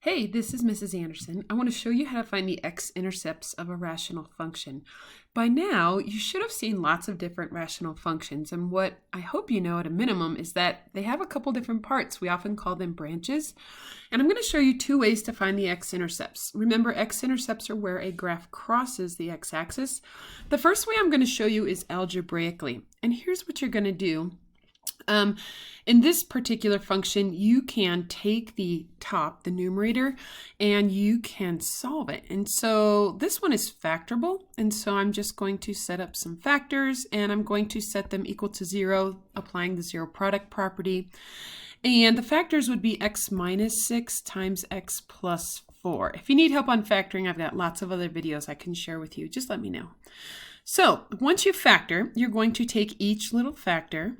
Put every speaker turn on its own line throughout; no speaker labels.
Hey, this is Mrs. Anderson. I want to show you how to find the x-intercepts of a rational function. By now, you should have seen lots of different rational functions, and what I hope you know at a minimum is that they have a couple different parts. We often call them branches, and I'm going to show you two ways to find the x-intercepts. Remember, x-intercepts are where a graph crosses the x-axis. The first way I'm going to show you is algebraically, and here's what you're going to do. In this particular function, you can take the top, the numerator, and you can solve it. And so this one is factorable. And so I'm just going to set up some factors, and I'm going to set them equal to 0, applying the zero product property. And the factors would be x minus 6 times x plus 4. If you need help on factoring, I've got lots of other videos I can share with you. Just let me know. So once you factor, you're going to take each little factor,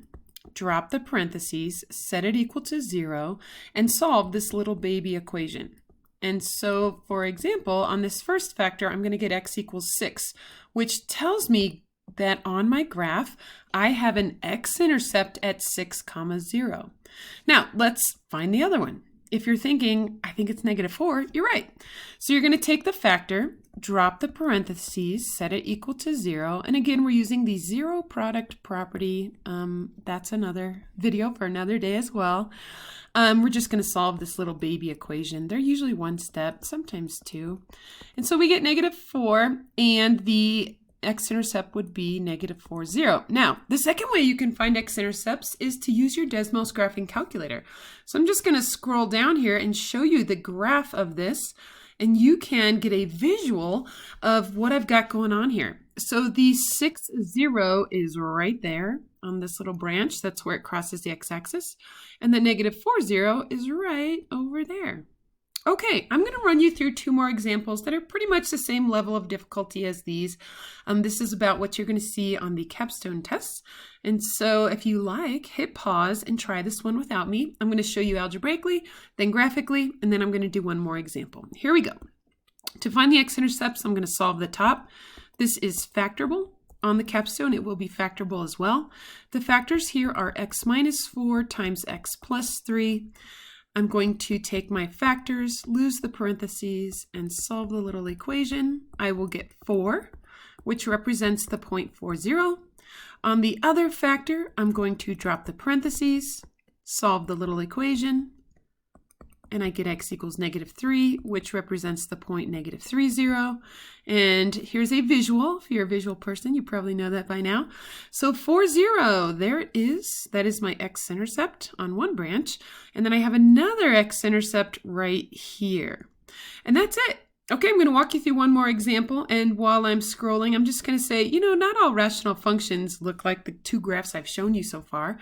drop the parentheses, set it equal to 0, and solve this little baby equation. And so, for example, on this first factor, I'm going to get x equals 6, which tells me that on my graph, I have an x-intercept at 6, 0. Now, let's find the other one. If you're thinking, I think it's -4, you're right. So you're going to take the factor, drop the parentheses, set it equal to 0. And again, we're using the zero product property. That's another video for another day as well. We're just going to solve this little baby equation. They're usually one step, sometimes two. And so we get -4, and the x-intercept would be -4, 0. Now, the second way you can find x-intercepts is to use your Desmos graphing calculator. So I'm just going to scroll down here and show you the graph of this, and you can get a visual of what I've got going on here. So the 6, 0 is right there on this little branch. That's where it crosses the x-axis. And the -4, 0 is right over there. Okay, I'm going to run you through two more examples that are pretty much the same level of difficulty as these. This is about what you're going to see on the capstone tests. And so if you like, hit pause and try this one without me. I'm going to show you algebraically, then graphically, and then I'm going to do one more example. Here we go. To find the x-intercepts, I'm going to solve the top. This is factorable. On the capstone, it will be factorable as well. The factors here are x minus 4 times x plus 3. I'm going to take my factors, lose the parentheses, and solve the little equation. I will get 4, which represents the point 40. On the other factor, I'm going to drop the parentheses, solve the little equation, and I get x equals -3, which represents the point -30. And here's a visual. If you're a visual person, you probably know that by now. So 40, there it is. That is my x-intercept on one branch. And then I have another x-intercept right here. And that's it. Okay, I'm going to walk you through one more example. And while I'm scrolling, I'm just going to say, you know, not all rational functions look like the two graphs I've shown you so far.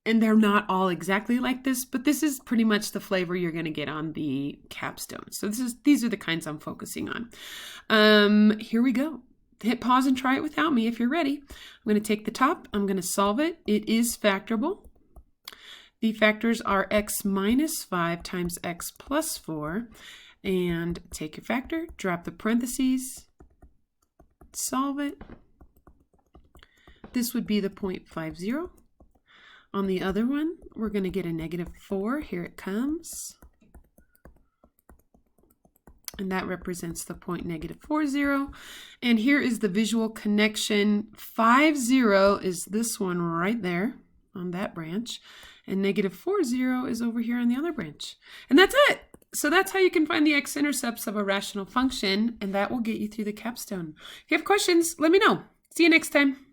And they're not all exactly like this, but this is pretty much the flavor you're going to get on the capstone. So these are the kinds I'm focusing on. Here we go. Hit pause and try it without me if you're ready. I'm going to take the top. I'm going to solve it. It is factorable. The factors are x minus 5 times x plus 4. And take your factor, drop the parentheses, solve it. This would be the point 50. On the other one, we're going to get a -4. Here it comes. And that represents the point -40. And here is the visual connection. 50 is this one right there on that branch. And -40 is over here on the other branch. And that's it. So that's how you can find the x-intercepts of a rational function. And that will get you through the capstone. If you have questions, let me know. See you next time.